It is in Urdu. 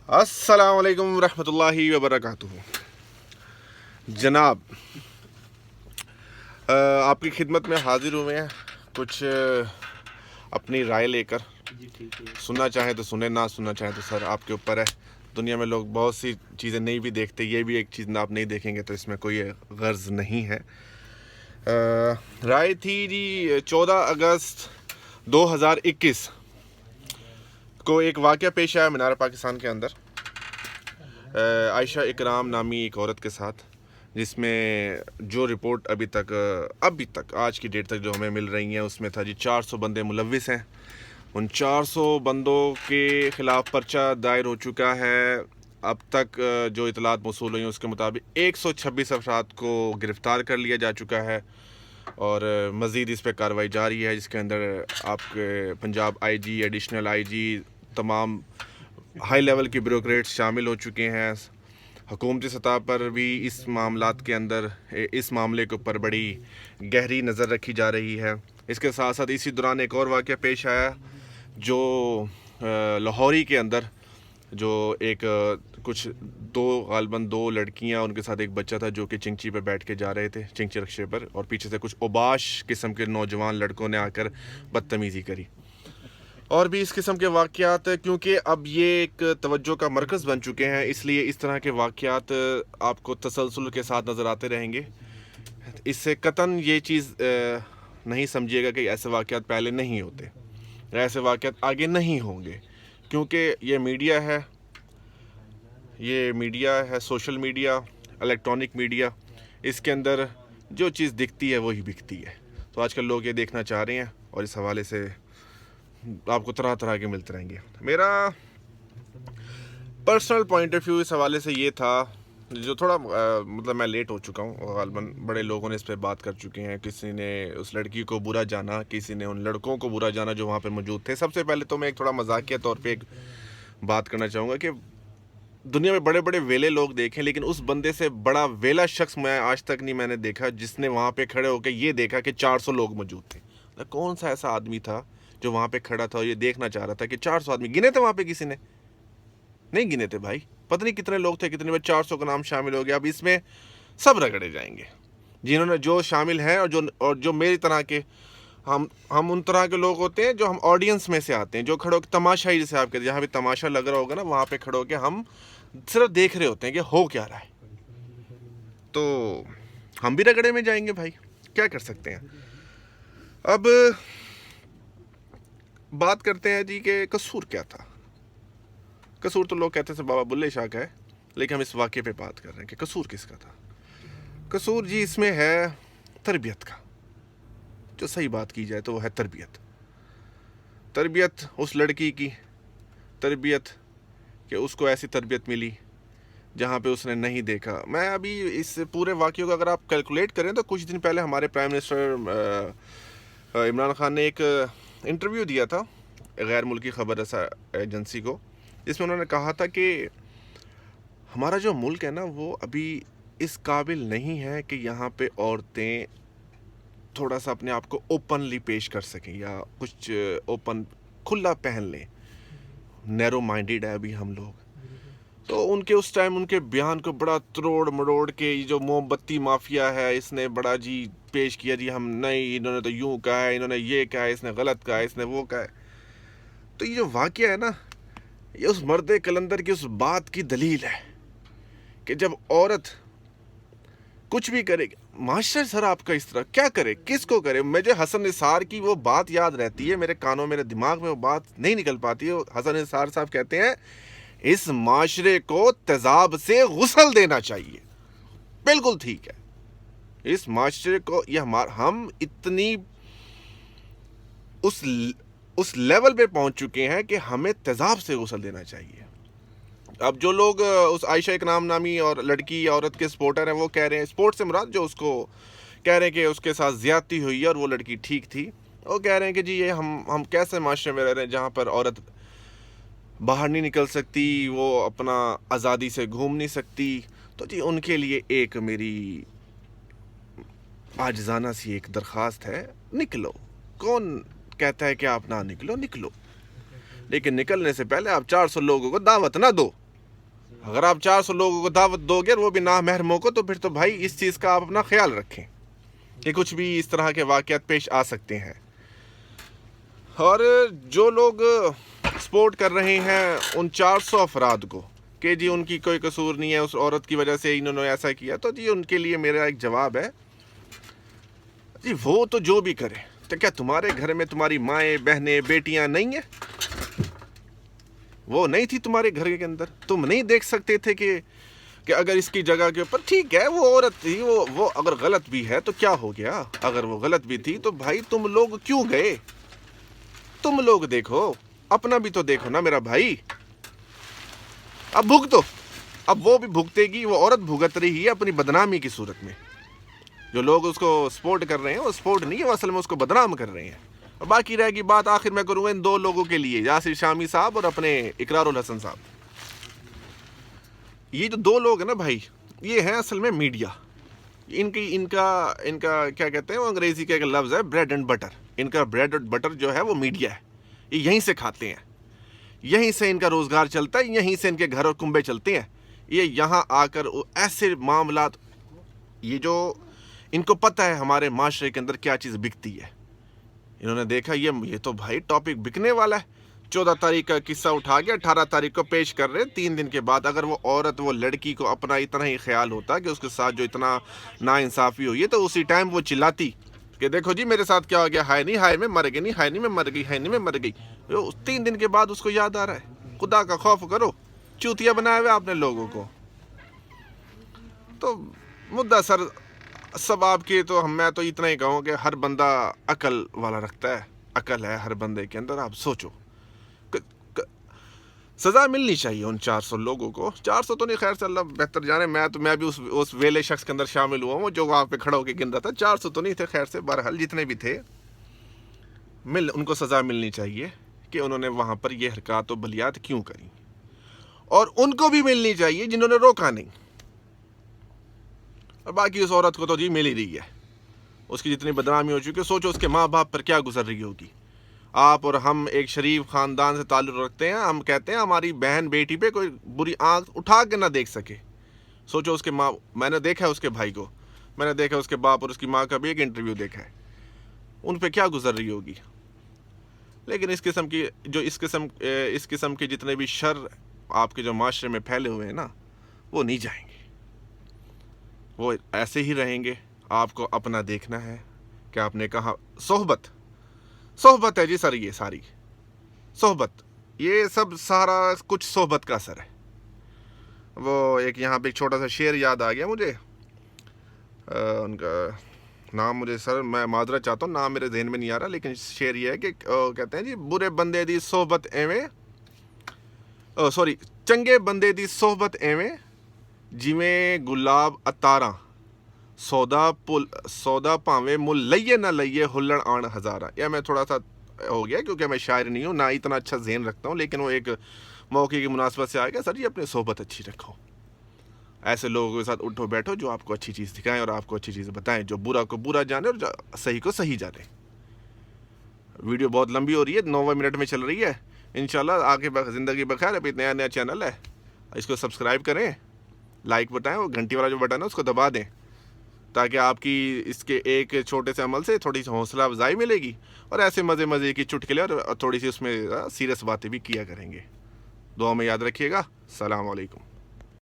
السلام علیکم ورحمۃ اللہ وبرکاتہ. جناب آپ کی خدمت میں حاضر ہوئے ہیں کچھ اپنی رائے لے کر. سننا چاہیں تو سنیں, نہ سننا چاہیں تو سر آپ کے اوپر ہے. دنیا میں لوگ بہت سی چیزیں نہیں بھی دیکھتے, یہ بھی ایک چیز آپ نہیں دیکھیں گے تو اس میں کوئی غرض نہیں ہے. رائے تھی جی 14 اگست 2021 کو ایک واقعہ پیش آیا مینار پاکستان کے اندر عائشہ اکرام نامی ایک عورت کے ساتھ, جس میں جو رپورٹ ابھی تک آج کی ڈیٹ تک جو ہمیں مل رہی ہیں اس میں تھا جی 400 بندے ملوث ہیں. ان 400 بندوں کے خلاف پرچہ دائر ہو چکا ہے. اب تک جو اطلاعات موصول ہوئی ہیں اس کے مطابق 126 افراد کو گرفتار کر لیا جا چکا ہے اور مزید اس پہ کارروائی جاری ہے, جس کے اندر آپ کے پنجاب آئی جی, ایڈیشنل آئی جی, تمام ہائی لیول کی بیوروکریٹس شامل ہو چکے ہیں. حکومتی سطح پر بھی اس معاملات کے اندر اس معاملے کے اوپر بڑی گہری نظر رکھی جا رہی ہے. اس کے ساتھ ساتھ اسی دوران ایک اور واقعہ پیش آیا جو لاہوری کے اندر, جو ایک کچھ غالباً دو لڑکیاں, ان کے ساتھ ایک بچہ تھا جو کہ چنگچی پہ بیٹھ کے جا رہے تھے, چنگچی رکشے پر, اور پیچھے سے کچھ اوباش قسم کے نوجوان لڑکوں نے آ کر بدتمیزی کری. اور بھی اس قسم کے واقعات, کیونکہ اب یہ ایک توجہ کا مرکز بن چکے ہیں, اس لیے اس طرح کے واقعات آپ کو تسلسل کے ساتھ نظر آتے رہیں گے. اس سے قطعاً یہ چیز نہیں سمجھیے گا کہ ایسے واقعات پہلے نہیں ہوتے, ایسے واقعات آگے نہیں ہوں گے, کیونکہ یہ میڈیا ہے, سوشل میڈیا, الیکٹرانک میڈیا, اس کے اندر جو چیز دکھتی ہے وہی بکتی ہے. تو آج کل لوگ یہ دیکھنا چاہ رہے ہیں اور اس حوالے سے آپ کو طرح طرح کے ملتے رہیں گے. میرا پرسنل پوائنٹ آف ویو اس حوالے سے یہ تھا, جو تھوڑا مطلب میں لیٹ ہو چکا ہوں, غالباً بڑے لوگوں نے اس پہ بات کر چکے ہیں. کسی نے اس لڑکی کو برا جانا, کسی نے ان لڑکوں کو برا جانا جو وہاں پہ موجود تھے. سب سے پہلے تو میں ایک تھوڑا مذاقیہ طور پہ ایک بات کرنا چاہوں گا کہ دنیا میں بڑے بڑے ویلے لوگ دیکھیں, لیکن اس بندے سے بڑا ویلا شخص میں آج تک نہیں میں نے دیکھا جس نے وہاں پہ کھڑے ہو کے یہ دیکھا کہ 400 لوگ موجود تھے. کون سا ایسا آدمی تھا جو وہاں پہ کھڑا تھا اور یہ دیکھنا چاہ رہا تھا کہ 400 آدمی گنے تھے وہاں پہ؟ کسی نے نہیں گنے تھے بھائی, پتہ نہیں کتنے لوگ تھے, کتنے میں 400 کا نام شامل ہو گیا. اب اس میں سب رگڑے جائیں گے جنہوں نے جو شامل ہیں, اور جو میری طرح کے, ہم ان طرح کے لوگ ہوتے ہیں جو ہم آڈینس میں سے آتے ہیں, جو کھڑے ہو کے تماشا ہی, جیسے آپ کہتے ہیں جہاں بھی تماشا لگ رہا ہوگا نا وہاں پہ کھڑے ہو کے ہم صرف دیکھ رہے ہوتے ہیں کہ ہو کیا رہا ہے. تو ہم بھی رگڑے میں جائیں گے بھائی, کیا کر سکتے ہیں. اب بات کرتے ہیں جی کہ قصور کیا تھا. قصور تو لوگ کہتے ہیں بابا بلے شاہ کا ہے, لیکن ہم اس واقعے پہ بات کر رہے ہیں کہ قصور کس کا تھا. قصور جی اس میں ہے تربیت کا. جو صحیح بات کی جائے تو وہ ہے تربیت اس لڑکی کی تربیت, کہ اس کو ایسی تربیت ملی جہاں پہ اس نے نہیں دیکھا. میں ابھی اس پورے واقعے کو اگر آپ کیلکولیٹ کریں تو کچھ دن پہلے ہمارے پرائم منسٹر عمران خان نے ایک انٹرویو دیا تھا غیر ملکی خبر رساں ایجنسی کو, جس میں انہوں نے کہا تھا کہ ہمارا جو ملک ہے نا وہ ابھی اس قابل نہیں ہے کہ یہاں پہ عورتیں تھوڑا سا اپنے آپ کو اوپنلی پیش کر سکیں یا کچھ اوپن کھلا پہن لیں. نیرو مائنڈیڈ ہے ابھی ہم لوگ. تو ان کے اس ٹائم ان کے بیان کو بڑا تروڑ مروڑ کے, یہ جو موم بتی مافیا ہے اس نے بڑا جی پیش کیا جی, ہم نہیں, انہوں نے تو یوں کہا ہے, انہوں نے یہ کہا ہے, اس نے غلط کہا ہے, اس نے وہ کہا ہے. تو یہ جو واقعہ ہے نا یہ اس مرد کلندر کی اس بات کی دلیل ہے کہ جب عورت کچھ بھی کرے گی, معاشرہ سر آپ کا اس طرح کیا کرے, کس کو کرے. مجھے حسن نثار کی وہ بات یاد رہتی ہے, میرے کانوں میرے دماغ میں وہ بات نہیں نکل پاتی ہے. حسن نثار صاحب کہتے ہیں اس معاشرے کو تیزاب سے غسل دینا چاہیے. بالکل ٹھیک ہے, اس معاشرے کو ہم اتنی اس لیول پہ پہنچ چکے ہیں کہ ہمیں تیزاب سے غسل دینا چاہیے. اب جو لوگ اس عائشہ اکرام نامی اور لڑکی عورت کے سپورٹر ہیں وہ کہہ رہے ہیں, سپورٹ سے مراد جو اس کو کہہ رہے ہیں کہ اس کے ساتھ زیادتی ہوئی ہے اور وہ لڑکی ٹھیک تھی, وہ کہہ رہے ہیں کہ جی یہ ہم کیسے معاشرے میں رہ رہے ہیں جہاں پر عورت باہر نہیں نکل سکتی, وہ اپنا آزادی سے گھوم نہیں سکتی. تو جی ان کے لیے ایک میری عاجزانہ سی ایک درخواست ہے, نکلو. کون کہتا ہے کہ آپ نہ نکلو, لیکن نکلنے سے پہلے آپ 400 لوگوں کو دعوت نہ دو. اگر آپ 400 لوگوں کو دعوت دو گے اور وہ بھی نامحرموں کو، تو پھر تو بھائی اس چیز کا آپ اپنا خیال رکھیں کہ کچھ بھی اس طرح کے واقعات پیش آ سکتے ہیں۔ اور جو لوگ سپورٹ کر رہے ہیں ان 400 افراد کو کہ جی ان کی کوئی قصور نہیں ہے، اس عورت کی وجہ سے انہوں نے ایسا کیا، تو جی ان کے لیے میرا ایک جواب ہے، جی وہ تو جو بھی کرے، تو کیا تمہارے گھر میں تمہاری مائیں بہنیں بیٹیاں نہیں ہیں؟ وہ نہیں تھی تمہارے گھر کے اندر؟ تم نہیں دیکھ سکتے تھے کہ اگر اس کی جگہ کے اوپر ٹھیک ہے وہ عورت تھی، وہ اگر غلط بھی ہے تو کیا ہو گیا؟ اگر وہ غلط بھی تھی تو بھائی تم لوگ کیوں گئے؟ تم لوگ دیکھو، اپنا بھی تو دیکھو نا میرا بھائی۔ اب بھگتو، اب وہ بھی بھگتے گی، وہ عورت بھگت رہی ہے اپنی بدنامی کی صورت میں۔ جو لوگ اس کو سپورٹ کر رہے ہیں وہ سپورٹ نہیں ہے، وہ اصل میں اس کو بدنام کر رہے ہیں۔ اور باقی رہے گی بات آخر میں کروں گا ان دو لوگوں کے لیے، یاسر شامی صاحب اور اپنے اقرار الحسن صاحب۔ یہ جو دو لوگ ہیں نا بھائی، یہ ہیں اصل میں میڈیا۔ ان کا کیا کہتے ہیں، وہ انگریزی کا ایک لفظ ہے بریڈ اینڈ بٹر۔ ان کا بریڈ اینڈ بٹر جو ہے وہ میڈیا ہے، یہ یہیں سے کھاتے ہیں، یہیں سے ان کا روزگار چلتا ہے، یہیں سے ان کے گھر اور کنبے چلتے ہیں۔ یہ یہاں آ کر ایسے معاملات، یہ جو ان کو پتہ ہے ہمارے معاشرے کے اندر کیا چیز بکتی ہے، انہوں نے دیکھا یہ تو بھائی ٹاپک بکنے والا ہے۔ 14 تاریخ کا قصہ اٹھا کے 18 تاریخ کو پیش کر رہے، 3 دن کے بعد اگر وہ عورت، وہ لڑکی کو اپنا اتنا ہی خیال ہوتا کہ اس کے ساتھ جو اتنا ناانصافی ہوئی ہے، تو اسی ٹائم وہ چلاتی کہ دیکھو جی میرے ساتھ کیا ہو گیا، ہائے نہیں ہائے میں مر گئی، نہیں ہائے نہیں میں مر گئی، ہائے نہیں میں مر گئی۔ 3 دن کے بعد اس کو یاد آ رہا ہے۔ خدا کا خوف کرو، چوتیا بنایا ہوا آپ نے لوگوں کو۔ تو مدعا سر سب آپ کی، تو میں تو اتنا ہی کہوں کہ ہر بندہ عقل والا رکھتا ہے، عقل ہے ہر بندے کے اندر۔ آپ سوچو، سزا ملنی چاہیے ان 400 لوگوں کو۔ 400 تو نہیں، خیر سے اللہ بہتر جانے، میں بھی اس ویلے شخص کے اندر شامل ہوا ہوں جو وہاں پہ کھڑا ہو کے گن رہا تھا۔ 400 تو نہیں تھے، خیر سے بہرحال جتنے بھی تھے ان کو سزا ملنی چاہیے کہ انہوں نے وہاں پر یہ حرکات و بلیات کیوں کری، اور ان کو بھی ملنی چاہیے جنہوں نے روکا نہیں۔ اور باقی اس عورت کو تو جی مل ہی رہی ہے، اس کی جتنی بدنامی ہو چکی ہے، سوچو اس کے ماں باپ پر کیا گزر رہی ہوگی۔ آپ اور ہم ایک شریف خاندان سے تعلق رکھتے ہیں، ہم کہتے ہیں ہماری بہن بیٹی پہ کوئی بری آنکھ اٹھا کے نہ دیکھ سکے۔ سوچو اس کے ماں، میں نے دیکھا ہے اس کے بھائی کو، میں نے دیکھا اس کے باپ اور اس کی ماں کا بھی ایک انٹرویو دیکھا ہے، ان پہ کیا گزر رہی ہوگی۔ لیکن اس قسم کے جتنے بھی شر آپ کے جو معاشرے میں پھیلے ہوئے ہیں نا، وہ نہیں جائیں گے، وہ ایسے ہی رہیں گے۔ آپ کو اپنا دیکھنا ہے کہ آپ نے کہا صحبت ہے جی سر، یہ ساری صحبت، یہ سب سارا کچھ صحبت کا اثر ہے۔ وہ ایک یہاں پہ ایک چھوٹا سا شعر یاد آ گیا مجھے، ان کا نام مجھے سر، میں معذرت چاہتا ہوں، نام میرے ذہن میں نہیں آ رہا، لیکن شعر یہ ہے کہ کہتے ہیں جی برے بندے دی صحبت ایویں، چنگے بندے دی صحبت ایویں جویں گلاب اتاراں، سودا پاویں مل لئیے نہ لئیے ہلن آن ہزاراں۔ یا میں تھوڑا سا ہو گیا کیونکہ میں شاعر نہیں ہوں، نہ اتنا اچھا ذہن رکھتا ہوں، لیکن وہ ایک موقع کی مناسبت سے آ گیا، سر جی اپنی صحبت اچھی رکھو، ایسے لوگوں کے ساتھ اٹھو بیٹھو جو آپ کو اچھی چیز دکھائیں اور آپ کو اچھی چیز بتائیں، جو برا کو برا جانے اور جو صحیح کو صحیح جانے۔ ویڈیو بہت لمبی ہو رہی ہے، 9 منٹ میں چل رہی ہے، انشاءاللہ آگے زندگی بخیر۔ ابھی نیا چینل ہے، اس کو سبسکرائب کریں، لائک بتائیں، وہ گھنٹی والا جو بٹن ہے اس کو دبا دیں، تاکہ آپ کی اس کے ایک چھوٹے سے عمل سے تھوڑی سی حوصلہ افزائی ملے گی، اور ایسے مزے کی چٹکلے اور تھوڑی سی اس میں سیریس باتیں بھی کیا کریں گے۔ دعا میں یاد رکھیے گا۔ السلام علیکم۔